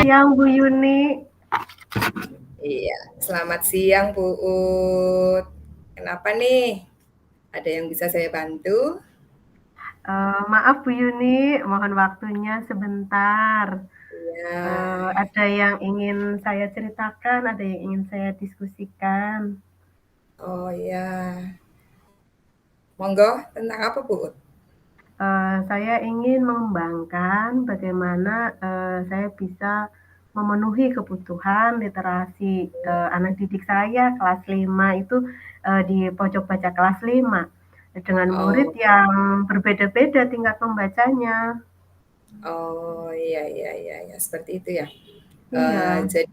siang Bu Yuni. Iya, selamat siang Bu Ut. Kenapa nih? Ada yang bisa saya bantu? Maaf Bu Yuni, mohon waktunya sebentar. Iya. Ada yang ingin saya ceritakan, ada yang ingin saya diskusikan. Oh ya. Monggo, tentang apa Bu Ut? Saya ingin mengembangkan bagaimana saya bisa memenuhi kebutuhan literasi anak didik saya kelas 5 itu di pojok baca kelas 5 dengan murid Oh, yang berbeda-beda tingkat membacanya. oh iya iya iya iya, seperti itu ya. Iya. Jadi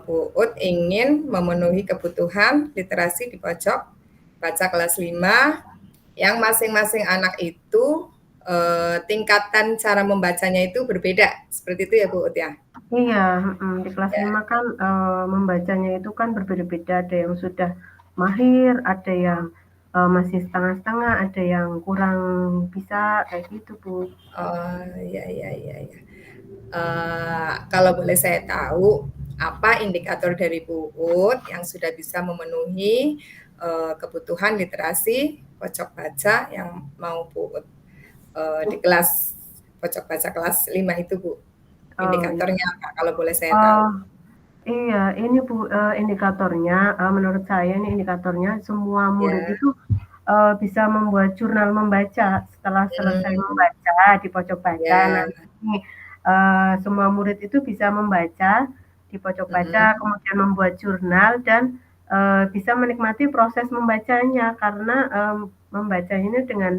Bu Ut ingin memenuhi kebutuhan literasi di pojok baca kelas 5 yang masing-masing anak itu tingkatan cara membacanya itu berbeda. Seperti itu ya Bu Ut ya. Iya, di kelas Ya. 5 kan, membacanya itu kan berbeda-beda, ada yang sudah mahir, ada yang, masih setengah-setengah, ada yang kurang bisa, kayak gitu, Bu. Oh, iya iya iya iya. Kalau boleh saya tahu, apa indikator dari Bu Ut yang sudah bisa memenuhi kebutuhan literasi pojok baca yang mau Bu Ut di kelas pojok baca kelas 5 itu Bu? Oh, iya. Indikatornya apa kalau boleh saya tahu? Oh, iya, ini Bu, indikatornya, menurut saya ini indikatornya semua murid Ya. itu, bisa membuat jurnal membaca setelah selesai Hmm, membaca di pojok baca. ya. Nanti, semua murid itu bisa membaca di pojok baca, Hmm. kemudian membuat jurnal dan, bisa menikmati proses membacanya karena, membacanya ini dengan,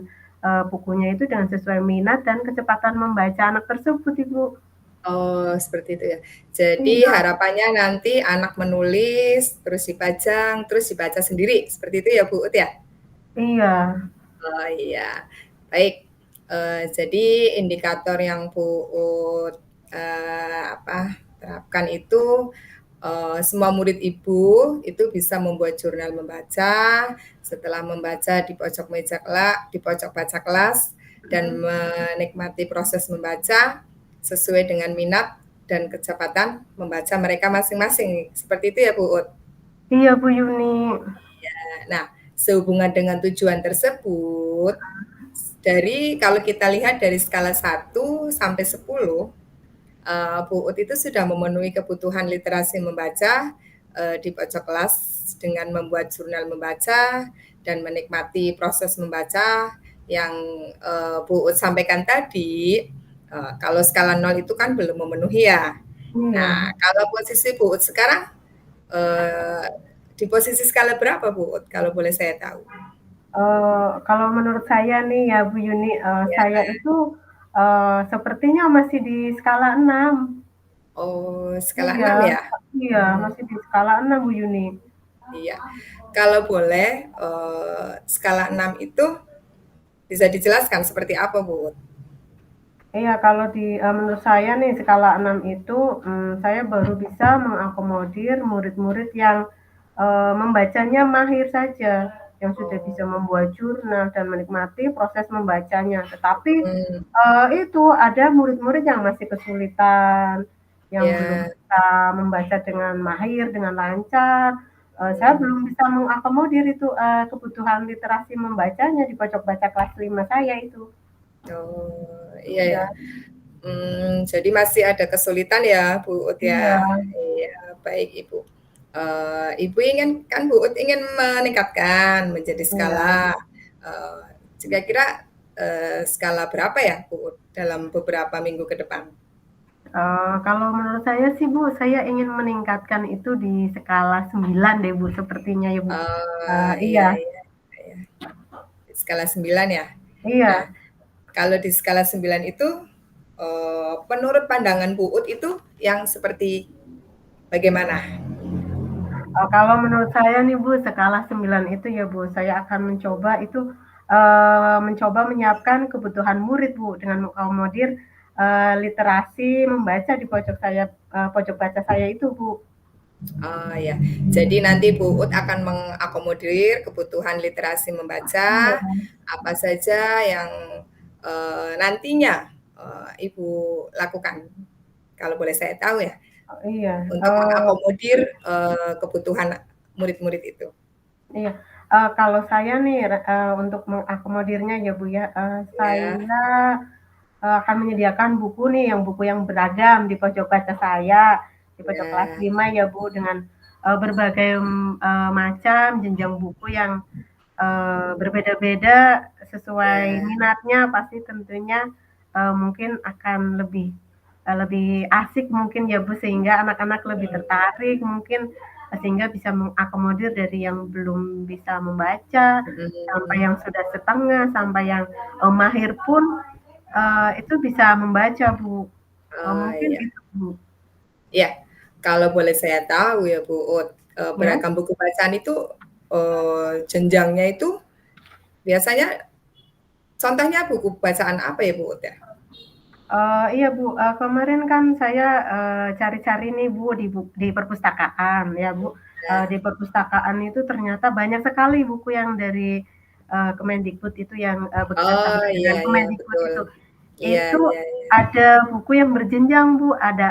bukunya itu dengan sesuai minat dan kecepatan membaca anak tersebut, Ibu. Oh, seperti itu ya. Jadi Iya, harapannya nanti anak menulis, terus dipajang, terus dibaca sendiri. Seperti itu ya Bu Ut ya? iya, Oh iya, baik. Jadi indikator yang Bu Ut terapkan itu semua murid Ibu itu bisa membuat jurnal membaca, setelah membaca di pojok meja kelas, di pojok baca kelas, dan menikmati proses membaca sesuai dengan minat dan kecepatan membaca mereka masing-masing. Seperti itu ya Bu Ut. iya Bu Yuni. Nah, sehubungan dengan tujuan tersebut, dari kalau kita lihat dari skala 1 sampai 10, Bu Ut itu sudah memenuhi kebutuhan literasi membaca di pojok kelas dengan membuat jurnal membaca dan menikmati proses membaca yang Bu Ut sampaikan tadi. Kalau skala 0 itu kan belum memenuhi ya. Iya. Nah, kalau posisi Bu Ut sekarang eh, di posisi skala berapa Bu Ut kalau boleh saya tahu? Kalau menurut saya nih ya Bu Yuni, saya Ya. itu, sepertinya masih di skala 6. Oh, skala Iya, 6 ya? iya, masih di skala 6 Bu Yuni. Iya. Kalau boleh, skala 6 itu bisa dijelaskan seperti apa, Bu? Iya, kalau menurut saya nih skala 6 itu, saya baru bisa mengakomodir murid-murid yang, membacanya mahir saja, yang sudah bisa Oh, membuat jurnal dan menikmati proses membacanya. Tetapi, hmm, itu ada murid-murid yang masih kesulitan, yang belum ya, bisa membaca dengan mahir, dengan lancar. Saya belum hmm, bisa mengakomodir itu, kebutuhan literasi membacanya di pojok baca kelas 5 saya itu. oh, iya ya. Iya, Jadi masih ada kesulitan ya, Bu Ut iya. ya. Iya, baik Ibu. Ibu ingin kan Bu Ut ingin meningkatkan menjadi Iya, skala eh, kira-kira skala berapa ya, Bu Ut dalam beberapa minggu ke depan? kalau menurut saya sih, Bu, saya ingin meningkatkan itu di skala 9 deh, Bu, sepertinya ya, Bu. Iya Iya, iya iya. Skala 9 ya. Nah, iya. kalau di skala 9 itu menurut pandangan Bu Ut itu yang seperti bagaimana? Kalau menurut saya nih, Bu, skala 9 itu ya, Bu, saya akan mencoba itu, mencoba menyiapkan kebutuhan murid, Bu, dengan mengakomodir, literasi membaca di pojok baca saya itu, Bu. Ya, jadi nanti Bu Ut akan mengakomodir kebutuhan literasi Iya, membaca apa saja yang nantinya Ibu lakukan kalau boleh saya tahu ya, Oh, iya, untuk mengakomodir, kebutuhan murid-murid itu? iya, kalau saya nih untuk mengakomodirnya ya, Bu, ya, Ya, saya, akan menyediakan buku nih, buku yang beragam di pojok baca saya, di pojok kelas ya, 5 ya, Bu, dengan, berbagai, macam jenjang buku yang berbeda-beda sesuai ya, minatnya pasti tentunya, mungkin akan lebih asik mungkin ya, Bu, sehingga anak-anak lebih tertarik mungkin, sehingga bisa mengakomodir dari yang belum bisa membaca, sampai mhm. yang sudah setengah, sampai yang, mahir pun, itu bisa membaca, Bu. Oh, Mungkin iya. itu, Bu. Iya, kalau boleh saya tahu ya, Bu Ut, Ya? beragam buku bacaan itu, jenjangnya itu biasanya contohnya buku bacaan apa ya, Bu Ut, ya? Iya, Bu, kemarin kan saya, cari-cari nih, Bu, di perpustakaan ya, Bu, Nah, di perpustakaan itu ternyata banyak sekali buku yang dari, Kemendikbud itu yang, bekerja oh, sama dengan iya iya, Kemendikbud betul. itu. Iya Itu iya iya. ada buku yang berjenjang, Bu, ada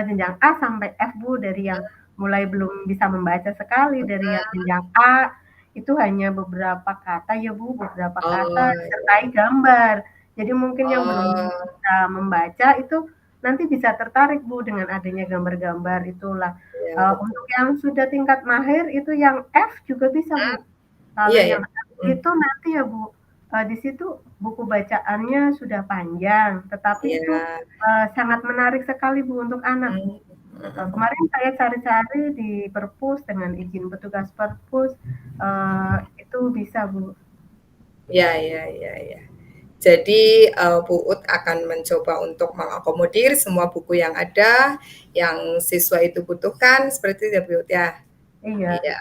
jenjang A sampai F, Bu, dari yang mulai belum bisa membaca sekali, dari yang jenjang A, itu hanya beberapa kata ya, Bu, beberapa kata Oh, disertai iya. gambar. Jadi mungkin yang belum Oh, bisa membaca itu nanti bisa tertarik, Bu, dengan adanya gambar-gambar itulah. iya Untuk betul. yang sudah tingkat mahir itu yang F juga bisa, Bu. Kalau Iya ya, yang F mhm, itu nanti ya, Bu, di situ buku bacaannya sudah panjang, tetapi itu, iya, sangat menarik sekali, Bu, untuk anak, Bu. mhm mhm. Kemarin saya cari-cari di perpus dengan izin petugas perpus, itu bisa, Bu. Iya iya iya iya. Jadi, Bu Ut akan mencoba untuk mengakomodir semua buku yang ada, yang siswa itu butuhkan, seperti itu ya, Bu Ut, ya? Iya. Iya,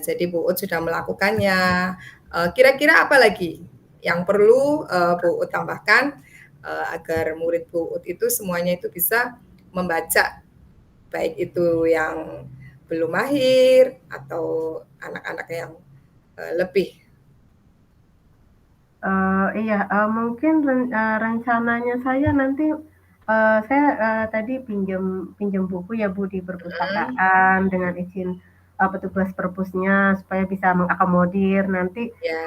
jadi Bu Ut sudah melakukannya. Kira-kira apa lagi yang perlu, Bu Ut tambahkan, agar murid Bu Ut itu semuanya itu bisa membaca, baik itu yang belum mahir atau anak-anak yang, lebih? Iya, mungkin rencananya saya nanti, saya, tadi pinjam pinjam buku ya, Bu, di Mhm, perpustakaan dengan izin, petugas perpusnya supaya bisa mengakomodir. Nanti, iya,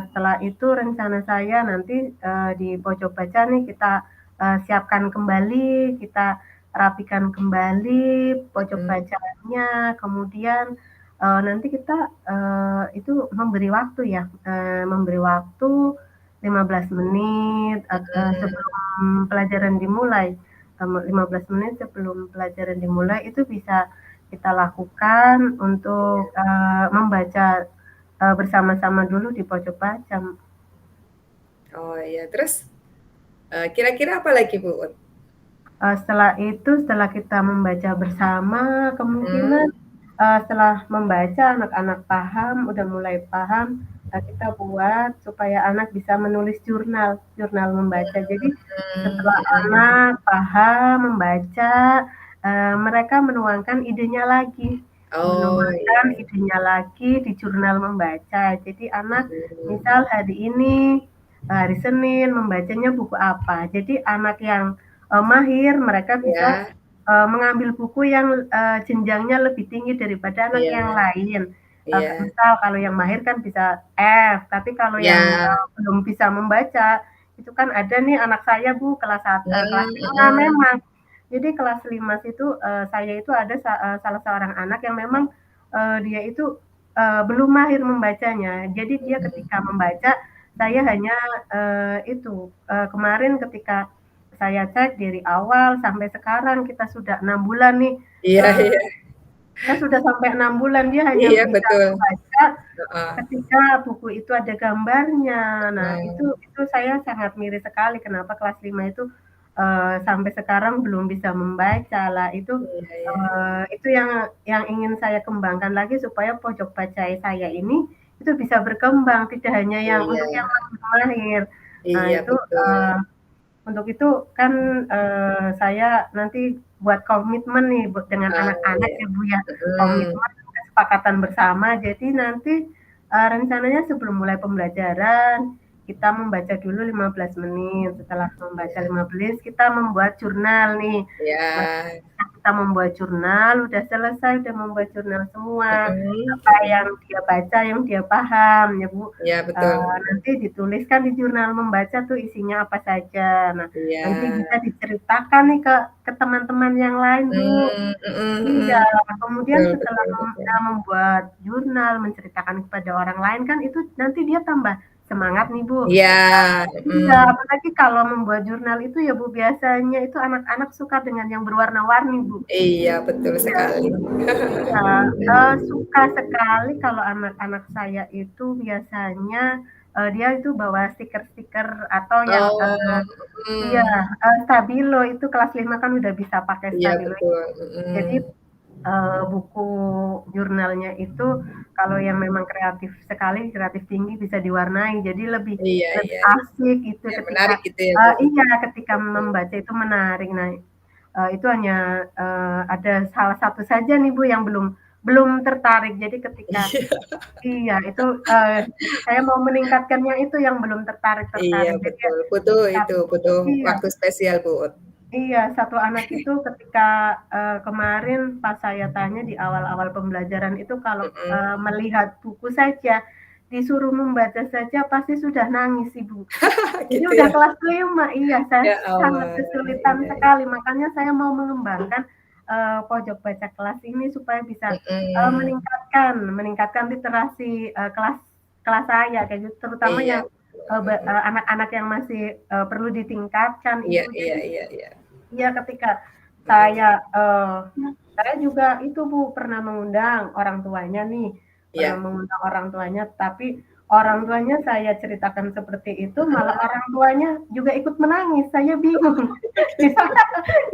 setelah itu rencana saya nanti, di pojok baca nih kita, siapkan kembali, kita rapikan kembali pojok mhm, bacanya, kemudian, nanti kita, itu memberi waktu ya, memberi waktu 15 menit mhm, sebelum pelajaran dimulai, 15 menit sebelum pelajaran dimulai itu bisa kita lakukan untuk, iya. membaca, bersama-sama dulu di pojok baca. Oh, iya, terus, kira-kira apa lagi, Bu Ut? Setelah itu, setelah kita membaca bersama, kemungkinan, Mhm, setelah membaca anak-anak paham, udah mulai paham, kita buat supaya anak bisa menulis jurnal, jurnal membaca. Jadi mhm setelah mhm. anak paham membaca, mereka menuangkan idenya lagi, Oh, menuangkan iya, idenya lagi di jurnal membaca. Jadi anak mhm, misal hari ini, hari Senin membacanya buku apa. Jadi anak yang mahir, mereka bisa, iya mengambil buku yang, jenjangnya lebih tinggi daripada anak yang iya lain. iya Misal kalau yang mahir kan bisa F, tapi kalau yang, iya, belum bisa membaca, itu kan ada nih anak saya, Bu, kelas mhm 5 mhm, memang. Jadi kelas 5 situ, saya itu ada salah seorang anak yang memang, dia itu, belum mahir membacanya. Jadi dia mhm, ketika membaca, saya hanya, itu, kemarin ketika saya cek dari awal sampai sekarang kita sudah 6 bulan nih, iya eee, iya kita sudah sampai 6 bulan dia hanya iya bisa betul, membaca heeh ketika buku itu ada gambarnya. Nah, heeh, itu saya sangat miris sekali kenapa kelas 5 itu, sampai sekarang belum bisa membaca. Lah iya iya itu yang ingin saya kembangkan lagi supaya pojok baca saya ini itu bisa berkembang, tidak hanya yang iya untuk yang mahir. Nah, iya itu, betul, untuk itu kan, saya nanti buat komitmen nih dengan ah, anak-anak iya, ya, Bu, ya, mhm, komitmen kesepakatan bersama. Jadi nanti, rencananya sebelum mulai pembelajaran, kita membaca dulu 15 menit, setelah membaca Iya. 15 kita membuat jurnal nih. Nah, Iya. ketika kita membuat jurnal, udah selesai, udah membuat jurnal semua, Mhm apa mhm. yang dia baca, yang dia paham ya, Bu, Iya, betul. nanti dituliskan di jurnal membaca tuh isinya apa saja. Nah, nanti Iya. bisa diceritakan nih ke teman-teman yang lain, Bu. Mhm Iya, mhm. kemudian Betul setelah betul betul. membuat jurnal, menceritakan kepada orang lain kan itu nanti dia tambah semangat nih, Bu. Iya, Iya, mhm. apalagi kalau membuat jurnal itu ya, Bu, biasanya itu anak-anak suka dengan yang berwarna-warni, Bu. Iya, betul Iya sekali. iya, suka sekali kalau anak-anak saya itu biasanya, dia itu bawa stiker-stiker atau yang, Oh, iya, mhm. stabilo itu kelas 5 kan udah bisa pakai Iya, stabilo itu. betul, Jadi, mhm. buku jurnalnya itu kalau yang memang kreatif sekali, kreatif tinggi bisa diwarnai, jadi lebih Iya lebih iya iya. asik gitu Ya ketika menarik gitu ya, Bu? iya, ketika Mhm. membaca itu menarik. Nah, itu hanya, ada salah satu saja nih, Bu, yang belum belum tertarik. Jadi ketika Iya. iya, itu, saya mau meningkatkannya itu yang belum Iya, tertarik-tertarik. Jadi ya betul. Butuh kat itu, butuh iya. waktu spesial, Bu. Iya, satu anak itu ketika, kemarin pas saya tanya di awal-awal pembelajaran itu kalau, Mhm. melihat buku saja, disuruh membaca saja pasti sudah nangis, Ibu. Jadi Gitu udah ya? kelas 5, iya, saya Ya sangat Allah, kesulitan iya iya. sekali, makanya saya mau mengembangkan, pojok baca kelas ini supaya bisa, Mhm. meningkatkan literasi, kelas kelas saya kayak gitu, terutama Iya, yang, betul, mhm. anak-anak yang masih, perlu ditingkatkan, Iya Ibu. iya Jadi iya iya. iya, ketika Mhm. saya juga itu, Bu, pernah mengundang orang tuanya nih, pernah Iya. mengundang orang tuanya, tapi orang tuanya saya ceritakan seperti itu, malah Mhm. orang tuanya juga ikut menangis, saya bingung.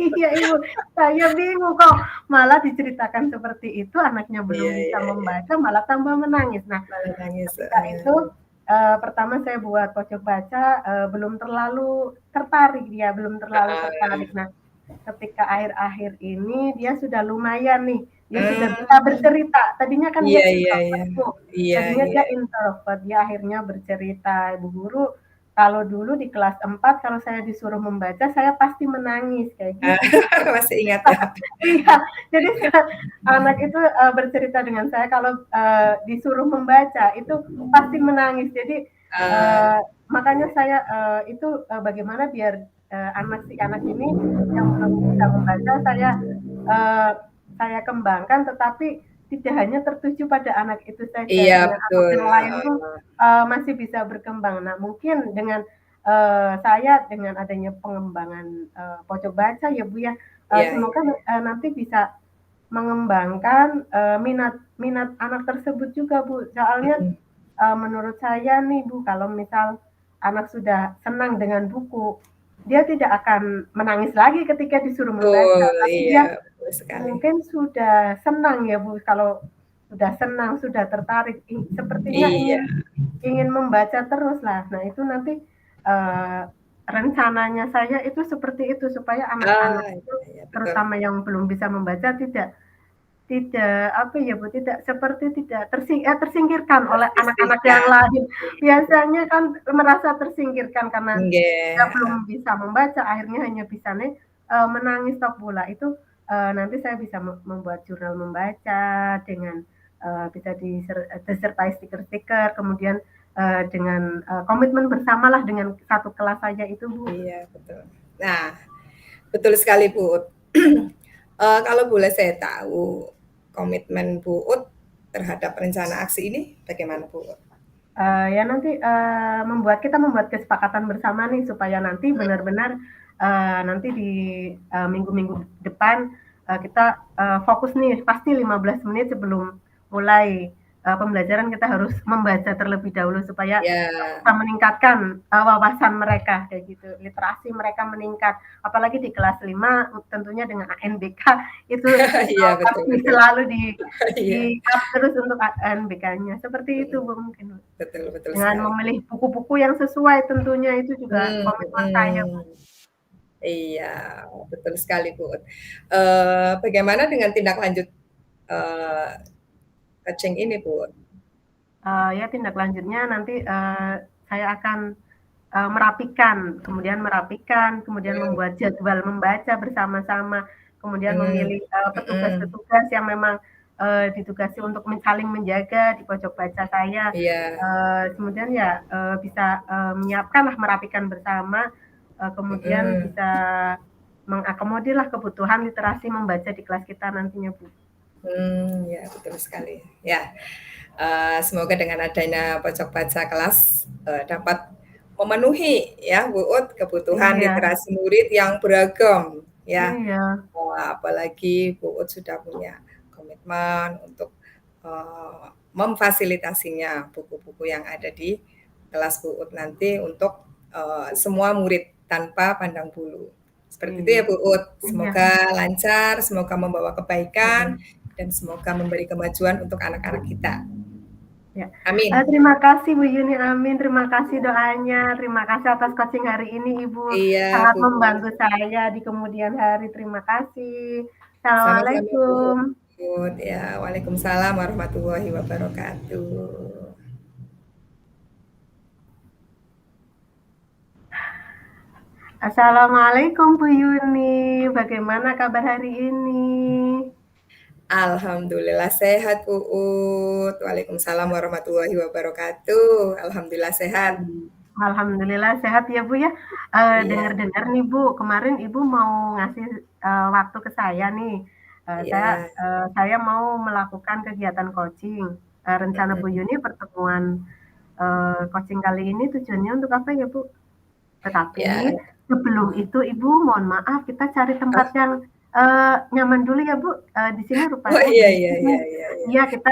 Iya, Ibu, saya bingung kok malah diceritakan seperti itu, anaknya belum Iya bisa iya iya. membaca, malah tambah menangis. Nah, Malah nangis, ketika heeh. itu, pertama saya buat pojok baca, belum terlalu tertarik dia, belum terlalu tertarik. Heeh. Nah, ketika akhir-akhir ini dia sudah lumayan nih, dia sudah bisa Mmm. bercerita. Tadinya kan dia Iya iya iya. introvert, Bu, Iya tadinya iya. dia introvert, dia akhirnya bercerita, "Bu Guru, kalau dulu di kelas 4 kalau saya disuruh membaca, saya pasti menangis," kayak gitu. Masih ingat ya? Iya, jadi anak itu, bercerita dengan saya kalau, disuruh membaca itu pasti menangis. Jadi, Eee, makanya saya, itu, bagaimana biar, si anak ini yang belum bisa membaca eee, saya kembangkan, tetapi tidak hanya tertuju pada anak itu saja, iya dengan anak betul, yang lain pun, heeh. masih bisa berkembang. Nah, mungkin dengan, dengan adanya pengembangan, pojok baca ya, Bu, ya, Iya semoga, iya. nanti bisa mengembangkan, minat minat anak tersebut juga, Bu. Soalnya, Mhm. menurut saya nih, Bu, kalau misal anak sudah senang dengan buku, dia tidak akan menangis lagi ketika disuruh membaca, Betul, tapi iya, dia betul sekali. mungkin sudah senang ya, Bu, kalau sudah senang, sudah tertarik, sepertinya Iya. ingin membaca terus. Lah, nah itu nanti, eee, rencananya saya itu seperti itu, supaya anak-anak Ah, itu, iya iya, betul. terutama yang belum bisa membaca tidak tidak, apa ya, Bu, tidak tersingkirkan oleh anak-anak yang Tersisihkan, lain. betul. Biasanya kan merasa tersingkirkan karena Nggih, dia heeh. belum bisa membaca, akhirnya hanya bisanya, menangis tok pula. Itu, nanti saya bisa membuat jurnal membaca dengan, bisa disertai stiker-stiker, kemudian, dengan, komitmen bersamalah dengan satu kelas saja itu, Bu. Iya, betul. Nah, betul sekali, Bu. Kalau boleh saya tahu, komitmen Bu Ut terhadap rencana aksi ini bagaimana, Bu Ut? Ya nanti, kita membuat kesepakatan bersama nih supaya nanti Mhm. benar-benar, nanti di, minggu-minggu depan, kita, fokus nih pasti 15 menit sebelum mulai, pembelajaran kita harus membaca terlebih dahulu supaya, Ya. bisa meningkatkan, wawasan mereka kayak gitu, literasi mereka meningkat. Apalagi di kelas 5 tentunya dengan ANBK itu, Iya, betul pasti betul. selalu Iya. di-up terus untuk ANBK-nya, seperti itu, Mhm. Bu, mungkin. Betul betul Dengan sekali. memilih buku-buku yang sesuai tentunya itu juga komitmen saya, Bu. Mhm. Iya, betul sekali, Bu Ut. Bagaimana dengan tindak lanjut, eee, coaching ini, Bu Ut? Ya tindak lanjutnya nanti, saya akan merapikan, kemudian Mmm, membuat jadwal membaca bersama-sama, kemudian mmm, memilih, mhm, petugas-petugas yang memang, ditugasi untuk saling menjaga di pojok baca saya, iya, kemudian ya, bisa, menyiapkanlah merapikan bersama, kemudian mhm, bisa mengakomodirlah kebutuhan literasi membaca di kelas kita nantinya, Bu. ya betul sekali. Ya, semoga dengan adanya pojok baca kelas, dapat memenuhi ya Bu Ut kebutuhan Iya literasi murid yang beragam ya. iya, Apalagi Bu Ut sudah punya komitmen untuk, memfasilitasinya buku-buku yang ada di kelas Bu Ut nanti untuk, semua murid tanpa pandang bulu. Seperti itu ya iya Bu Ut. iya, Semoga lancar, semoga membawa kebaikan, mhm. dan semoga memberi kemajuan untuk anak-anak kita. Ya, Amin. terima kasih Bu Yuni, amin, terima kasih doanya, terima kasih atas coaching hari ini Ibu, Iya sangat Bu membantu Ut. saya di kemudian hari, terima kasih. Sama-sama Bu Assalamualaikum. Ut. Ya, waalaikumsalam warahmatullahi wabarakatuh. Assalamualaikum Bu Yuni, bagaimana kabar hari ini? Alhamdulillah sehat, Uut. Waalaikumsalam warahmatullahi wabarakatuh. Alhamdulillah sehat. Alhamdulillah sehat ya Bu ya, Iya, dengar-dengar nih Bu, kemarin Ibu mau ngasih, waktu ke saya nih, iya, saya mau melakukan kegiatan coaching, rencana Bu mhm, Yuni pertemuan coaching kali ini tujuannya untuk apa ya, Bu? Tetapi iya. sebelum itu Ibu mohon maaf kita cari tempat Oh yang, nyaman dulu ya, Bu, di sini oh, rupanya iya iya berisik iya nih. iya iya. Iya kita,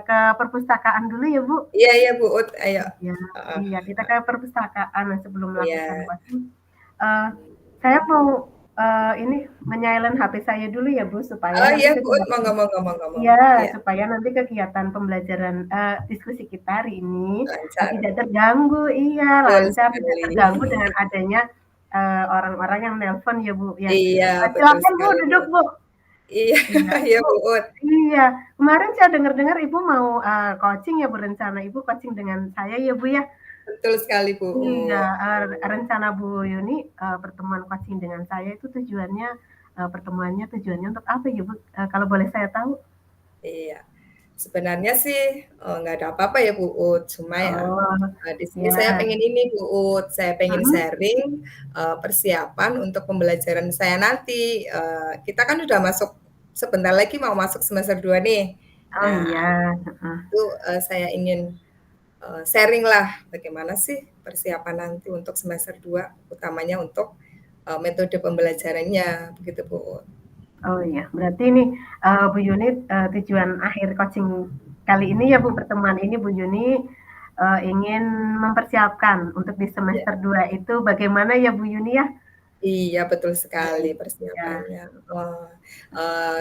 ke perpustakaan dulu ya, Bu. Iya iya, Bu Ut, ayo. Iya Heeh, iya kita ke perpustakaan nah sebelum melakukan iya. coaching, eee, saya mau, ini me-nyalent HP saya dulu ya, Bu, supaya Oh nanti iya, Bu Ut, kegiatan monggo monggo monggo monggo. iya, Iya, supaya nanti kegiatan pembelajaran, diskusi kita hari ini, lancar. tidak terganggu iya, Betul lancar, tidak sekali. terganggu dengan adanya, orang-orang yang nelpon ya, Bu, ya. Iya, betul Silakan Bu, sekali, Bu duduk Ut. Bu. Iya, Iya, iya, Bu Bu Ut. iya, kemarin saya dengar-dengar Ibu mau, coaching ya, berencana Ibu coaching dengan saya ya, Bu, ya? Betul sekali, Bu Iya, Ut. rencana Bu Yuni, pertemuan coaching dengan saya itu tujuannya, pertemuannya tujuannya untuk apa ya, Bu? Kalau boleh saya tahu? Iya. Sebenarnya sih, nggak ada apa-apa ya, Bu Ut, cuma ya, Oh, di sini saya ya, pengen ini, Bu Ut, saya pengen mhm, sharing, persiapan untuk pembelajaran saya nanti. Kita kan udah masuk sebentar lagi mau masuk semester 2 nih. oh Nah, iya, heeh, itu, saya ingin, sharing-lah bagaimana sih persiapan nanti untuk semester 2, utamanya untuk, metode pembelajarannya, begitu, Bu Ut. oh iya, berarti ini, Bu Yuni, tujuan akhir coaching kali ini ya, Bu, pertemuan ini Bu Yuni, ingin mempersiapkan untuk di Ya. semester 2 itu bagaimana ya, Bu Yuni, ya? Iya, betul sekali Baik, ya, persiapannya,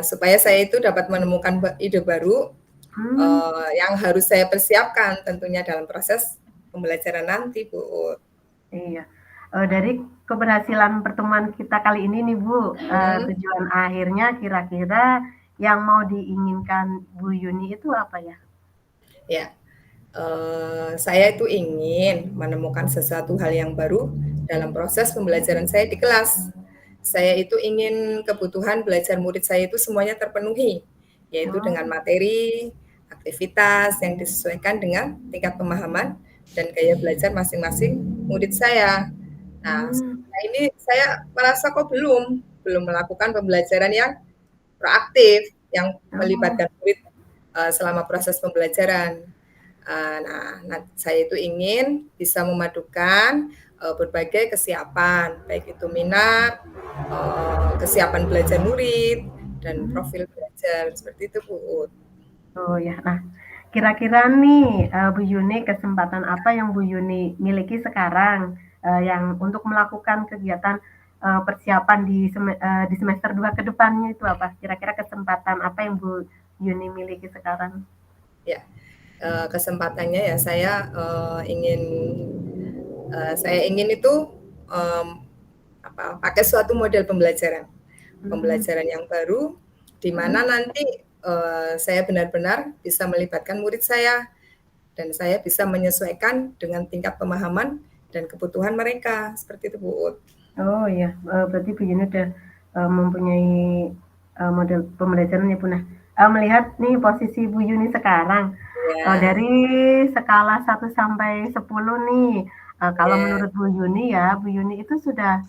supaya saya itu dapat menemukan ide baru, mmm. yang harus saya persiapkan tentunya dalam proses pembelajaran nanti, Bu. Iya, dari keberhasilan pertemuan kita kali ini nih, Bu, Mhm, tujuan akhirnya kira-kira yang mau diinginkan Bu Yuni itu apa ya? ya, saya itu ingin menemukan sesuatu hal yang baru dalam proses pembelajaran saya di kelas. Saya itu ingin kebutuhan belajar murid saya itu semuanya terpenuhi, yaitu dengan Oh, materi, aktivitas yang disesuaikan dengan tingkat pemahaman dan gaya belajar masing-masing murid saya. Nah, mmm, selama ini saya merasa kok belum melakukan pembelajaran yang proaktif, yang oh, melibatkan murid, selama proses pembelajaran. Saya itu ingin bisa memadukan, berbagai kesiapan, baik itu minat, kesiapan belajar murid, dan mmm, profil belajar, seperti itu, Bu. oh ya. Nah, kira-kira nih, Bu Yuni kesempatan apa yang Bu Yuni miliki sekarang, yang untuk melakukan kegiatan, persiapan di semester 2 ke depannya itu apa? Kira-kira kesempatan apa yang Bu Yuni miliki sekarang? Ya, kesempatannya ya saya ingin itu, mmm, pakai suatu model pembelajaran. Mmm, Pembelajaran yang baru, di mana mhm. nanti, saya benar-benar bisa melibatkan murid saya. dan saya bisa menyesuaikan dengan tingkat pemahaman dan kebutuhan mereka, seperti itu Bu Ut. Oh iya, berarti Bu Yuni udah, mempunyai, model pembelajaran ya Bu. Nah, melihat nih posisi Bu Yuni sekarang, Iya, dari skala 1 sampai 10 nih, kalau iya, menurut Bu Yuni ya, Bu Yuni itu sudah,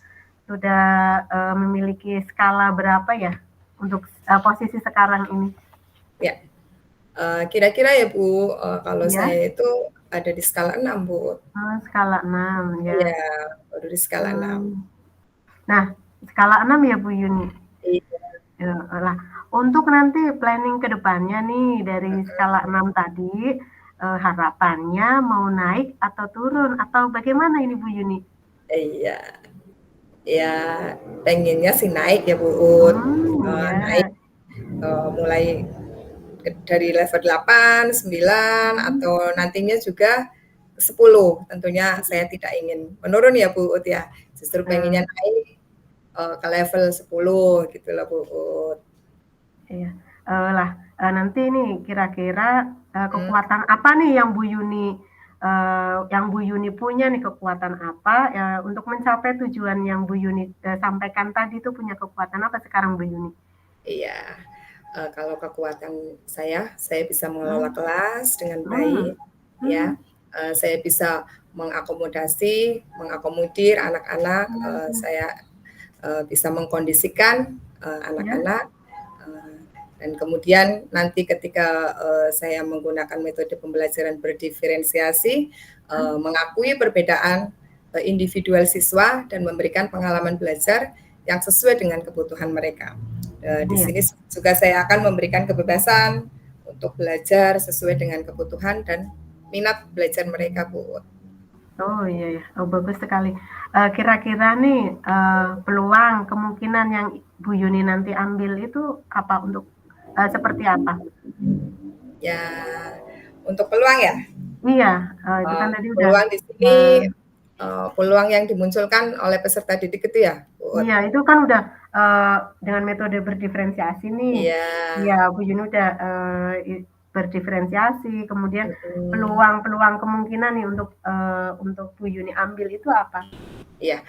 memiliki skala berapa ya untuk, posisi sekarang ini? ya. Kira-kira ya Bu, kalau Iya? saya itu ada di skala 6 Bu. Oh, skala 6 ya. Iya, baru di skala 6. Mmm. Nah, skala 6 ya Bu Yuni? Iya, Lah, untuk nanti planning ke depannya nih dari skala mhm, 6 tadi, harapannya mau naik atau turun atau bagaimana ini Bu Yuni? iya. Ya pengennya sih naik ya Bu Ut, Ya, naik, mulai dari level 8, 9, mmm, atau nantinya juga ke 10, tentunya saya tidak ingin menurun ya Bu Ut ya, justru pengennya eee, naik, ke level 10 gitu loh Bu Ut. iya, lah, nanti nih kira-kira, Mhm, kekuatan apa nih yang Bu Yuni punya nih kekuatan apa, untuk mencapai tujuan yang Bu Yuni, sampaikan tadi tuh punya kekuatan apa sekarang Bu Yuni? iya, kalau kekuatan saya bisa mengelola Mmm, kelas dengan mmm, baik mmm, ya, saya bisa mengakomodir anak-anak, mmm, saya bisa mengkondisikan, iya, anak-anak, eee, dan kemudian nanti ketika, saya menggunakan metode pembelajaran berdiferensiasi, mmm, mengakui perbedaan, individual siswa dan memberikan pengalaman belajar yang sesuai dengan kebutuhan mereka. Di iya. sini juga saya akan memberikan kebebasan untuk belajar sesuai dengan kebutuhan dan minat belajar mereka, Bu. Oh, iya ya. Oh, bagus sekali. Kira-kira nih, peluang, kemungkinan yang Bu Yuni nanti ambil itu apa seperti apa? Ya, untuk peluang ya? Iya, itu kan tadi udah, Peluang di sini, eee, peluang yang dimunculkan oleh peserta didik itu ya, Bu? iya itu kan udah, dengan metode berdiferensiasi nih. Iya, Iya, Bu Yuni udah, berdiferensiasi, kemudian mhm, peluang-peluang kemungkinan nih untuk Bu Yuni ambil itu apa? iya,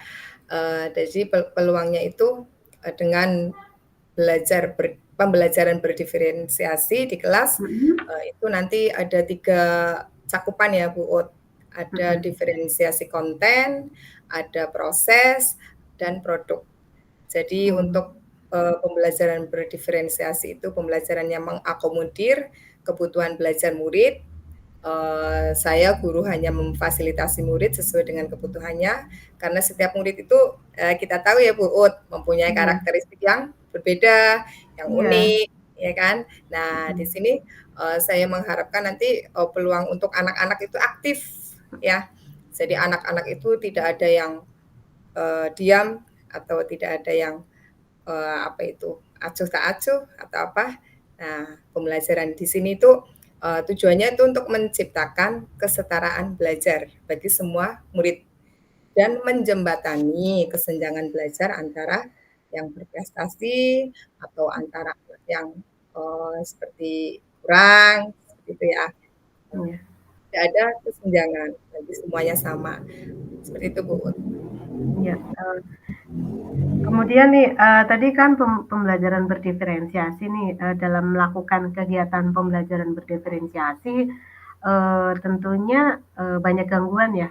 jadi peluangnya itu, dengan pembelajaran berdiferensiasi di kelas, Mhm, itu nanti ada 3 cakupan ya, Bu Ut. Ada mhm, diferensiasi konten, ada proses, dan produk. Jadi mmm, untuk, pembelajaran berdiferensiasi itu pembelajaran yang mengakomodir kebutuhan belajar murid. Saya guru hanya memfasilitasi murid sesuai dengan kebutuhannya, karena setiap murid itu, kita tahu ya Bu Ut, mempunyai iya, karakteristik yang berbeda, yang iya, unik, ya kan. Nah, di mhm, sini, saya mengharapkan nanti, peluang untuk anak-anak itu aktif, ya. Jadi anak-anak itu tidak ada yang, diam atau tidak ada yang, apa itu, acuh tak acuh atau apa. Nah, pembelajaran di sini itu, tujuannya itu untuk menciptakan kesetaraan belajar bagi semua murid dan menjembatani kesenjangan belajar antara yang berprestasi atau antara anak yang, seperti kurang, seperti itu ya. iya. Tidak ada kesenjangan, bagi semuanya sama, seperti itu, Bu. Iya, kemudian nih, tadi kan pembelajaran berdiferensiasi nih, dalam melakukan kegiatan pembelajaran berdiferensiasi, tentunya, banyak gangguan ya,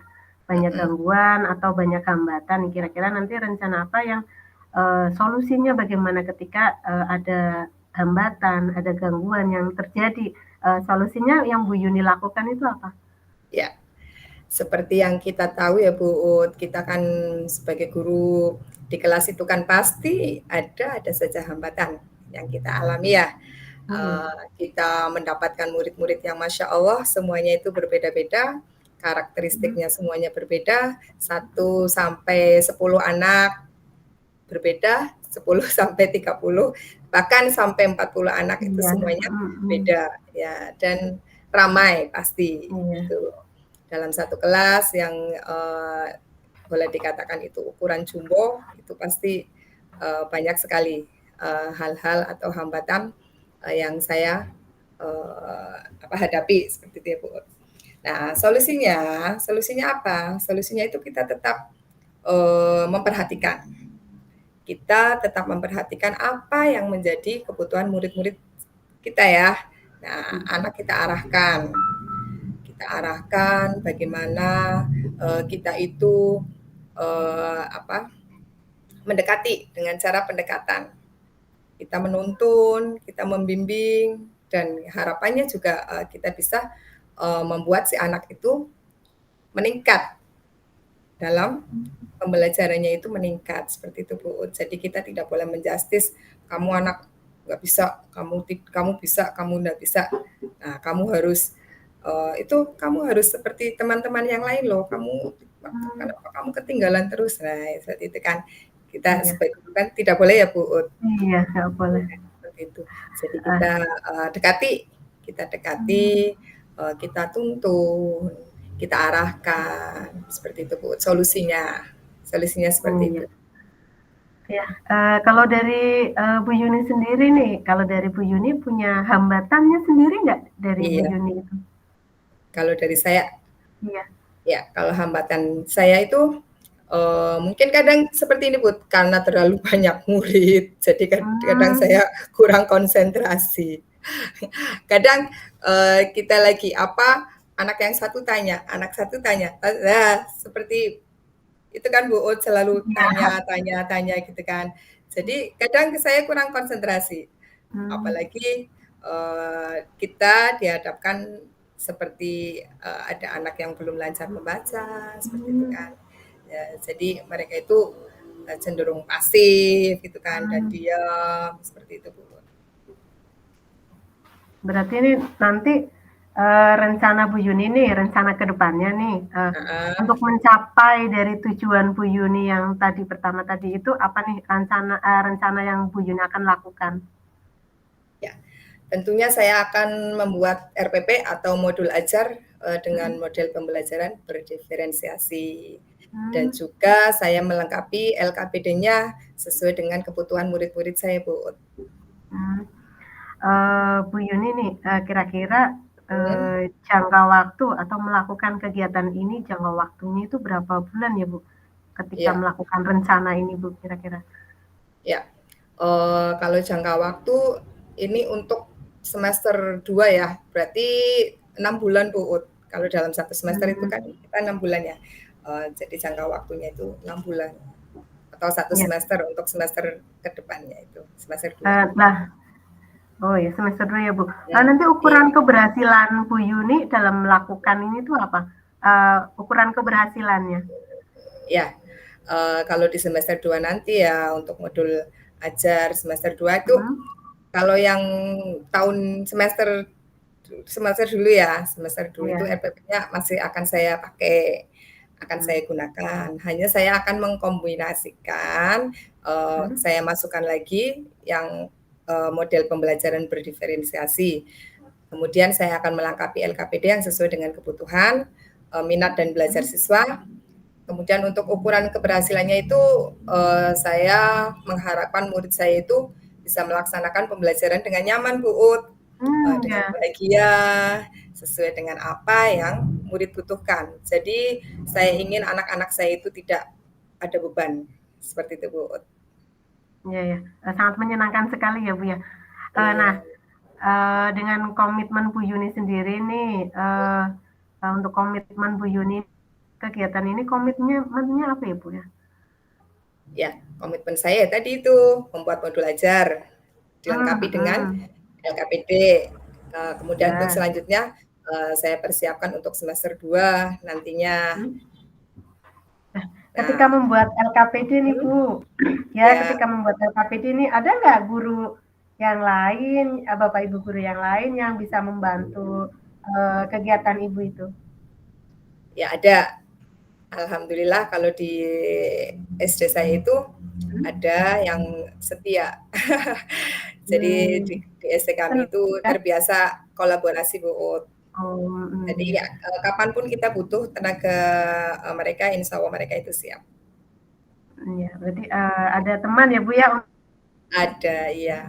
banyak Mhm, gangguan atau banyak hambatan. Kira-kira nanti rencana apa yang solusinya bagaimana ketika, ada hambatan, ada gangguan yang terjadi, solusinya yang Bu Yuni lakukan itu apa? ya. Seperti yang kita tahu ya Bu Ut, kita kan sebagai guru di kelas itu kan pasti ada saja hambatan yang kita alami ya. Mhm, Kita mendapatkan murid-murid yang Masya Allah semuanya itu berbeda-beda, mhm, karakteristiknya semuanya berbeda, 1 sampai 10 anak berbeda, 10 sampai 30, bahkan sampai 40 anak itu iya, semuanya mhm, beda ya, dan ramai pasti iya, gitu. Dalam satu kelas yang, boleh dikatakan itu ukuran jumbo, itu pasti, banyak sekali, hal-hal atau hambatan, yang saya, hadapi seperti itu ya, Bu. Nah, solusinya apa? Solusinya itu kita tetap, memperhatikan. Kita tetap memperhatikan apa yang menjadi kebutuhan murid-murid kita ya. Nah, anak kita arahkan bagaimana, kita itu, apa, mendekati dengan cara pendekatan. Kita menuntun, kita membimbing, dan harapannya juga, kita bisa, membuat si anak itu meningkat dalam pembelajarannya itu meningkat, seperti itu, Bu. Jadi kita tidak boleh menjustis, "Kamu anak nggak bisa, kamu bisa, kamu nggak bisa. Nah, kamu harus seperti teman-teman yang lain loh, Mmm, kenapa kamu ketinggalan terus?" Nah, seperti itu kan. Kita iya. sebagai guru kan tidak boleh ya, Bu, Iya, nggak boleh. seperti itu. Jadi Ah, kita dekati, kita tuntun, kita arahkan, seperti itu, Bu, solusinya seperti iya. itu. Ya, kalau dari, Bu Yuni sendiri nih, kalau dari Bu Yuni punya hambatannya sendiri nggak dari Bu Iya, Yuni itu? kalau dari saya, Iya. ya kalau hambatan saya itu, mungkin kadang seperti ini, Bu, karena terlalu banyak murid, jadi kadang Mmm, saya kurang konsentrasi. Kadang, kita lagi apa, anak satu tanya, nah seperti itu kan Bu Ud selalu iya. tanya tanya tanya gitu kan. Jadi kadang saya kurang konsentrasi, Mmm, apalagi, kita dihadapkan seperti, ada anak yang belum lancar membaca, seperti itu mmm, kan. Ya, jadi mereka itu, cenderung pasif gitu kan dan mmm. diam, seperti itu Bu Ud. Berarti ini nanti, rencana Bu Yuni nih, rencana ke depannya nih, Heeh, untuk mencapai dari tujuan Bu Yuni yang tadi pertama tadi itu apa nih rencana yang Bu Yuni akan lakukan? ya. Tentunya saya akan membuat RPP atau modul ajar, dengan Mhm. model pembelajaran berdiferensiasi dan Mmm, juga saya melengkapi LKPD-nya sesuai dengan kebutuhan murid-murid saya, Bu. mmm. Bu Yuni nih, kira-kira, Mhm, jangka waktu atau melakukan kegiatan ini jangka waktunya itu berapa bulan ya, Bu? Ketika iya, melakukan rencana ini, Bu, kira-kira? iya. Kalau jangka waktu ini untuk semester 2 ya, berarti 6 bulan, Bu, kalau dalam satu semester itu Mmm, kan kita 6 bulan ya, jadi jangka waktunya itu 6 bulan atau satu iya, semester untuk semester ke depannya itu, semester 2. nah, oh ya semester 2 ya, Bu. Nah, Nanti iya, ukuran keberhasilan Bu Yuni dalam melakukan ini tuh apa? Ukuran keberhasilannya? ya, kalau di semester 2 nanti ya untuk modul ajar semester 2 itu Mhm, kalau yang tahun semester semester dulu ya, semester dulu itu iya, RPP-nya masih akan mmm, saya gunakan. Hanya saya akan mengkombinasikan, mhm, saya masukkan lagi yang, model pembelajaran berdiferensiasi. Kemudian saya akan melengkapi LKPD yang sesuai dengan kebutuhan, minat dan belajar mhm, siswa. Kemudian untuk ukuran keberhasilannya itu, saya mengharapkan murid saya itu bisa melaksanakan pembelajaran dengan nyaman, Bu Ud, dengan iya, bahagia, sesuai dengan apa yang murid butuhkan. Jadi saya ingin anak-anak saya itu tidak ada beban, seperti itu, Bu Ud. iya iya, sangat menyenangkan sekali ya, Bu, ya. Nah, Iya, dengan komitmen Bu Yuni sendiri nih, untuk komitmen Bu Yuni kegiatan ini komitmennya apa ya, Bu, ya? ya, komitmen saya tadi itu membuat modul ajar, Mmm, dilengkapi dengan mhm, LKPD. Kemudian untuk iya, selanjutnya, saya persiapkan untuk semester 2 nantinya. mhm. Ketika Nah, membuat LKPD nih, mhm, Bu, ya ya, ketika membuat LKPD ini ada nggak guru yang lain, Bapak Ibu guru yang lain yang bisa membantu, kegiatan Ibu itu? ya ada. Alhamdulillah kalau di SD saya itu Mhm. ada yang setia. Jadi Mmm, di SD kami senang itu ya? terbiasa kolaborasi, Bu Ut. Oh, Jadi mhm. ya, kapan pun kita butuh tenaga, mereka, insya Allah mereka itu siap. Iya, berarti, ada teman ya, Bu, ya, Ada, iya.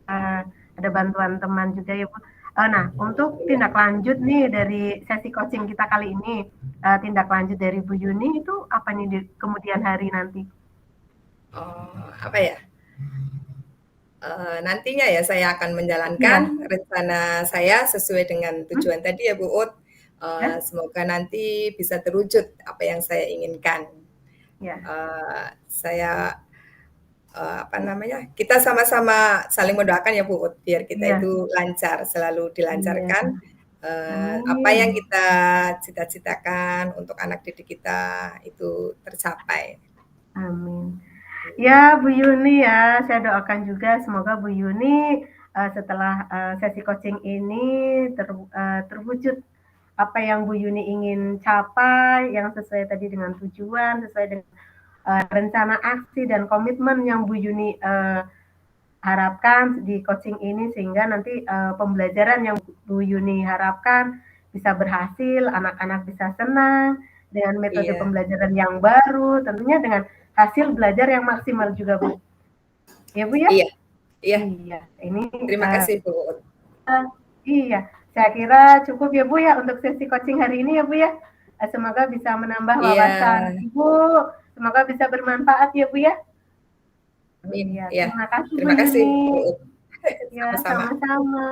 eee, ada bantuan teman juga ya, Bu. Nah, untuk Iya. tindak lanjut nih dari sesi coaching kita kali ini, tindak lanjut dari Bu Yuni itu apa nih di kemudian hari nanti? Oh, apa ya, nantinya ya saya akan menjalankan Iya, rencana saya sesuai dengan mhm, tujuan tadi ya Bu Ut, ya, semoga nanti bisa terwujud apa yang saya inginkan. ya, Saya apa namanya, kita sama-sama saling mendoakan ya Bu Ut, biar kita iya, itu lancar, selalu iya, dilancarkan, apa amin, yang kita cita-citakan untuk anak didik kita itu tercapai. amin. Ya, Bu Yuni ya, saya doakan juga semoga Bu Yuni, setelah, sesi coaching ini terwujud apa yang Bu Yuni ingin capai, yang sesuai tadi dengan tujuan, sesuai dengan, rencana aksi dan komitmen yang Bu Yuni, harapkan di coaching ini sehingga nanti, pembelajaran yang Bu Yuni harapkan bisa berhasil, anak-anak bisa senang dengan metode Iya pembelajaran yang baru, tentunya dengan hasil belajar yang maksimal juga, Bu. Ya, Bu, ya? iya iya, Iya, ini, terima kasih Bu Ut. iya, saya kira cukup ya, Bu, ya, untuk sesi coaching hari ini ya, Bu, ya. Semoga bisa menambah wawasan Iya, Ibu, semoga bisa bermanfaat ya, Bu, ya. amin, Iya, iya. terima kasih Bu Terima kasih Yuni. Bu Ut. Ya, Sama-sama. sama-sama.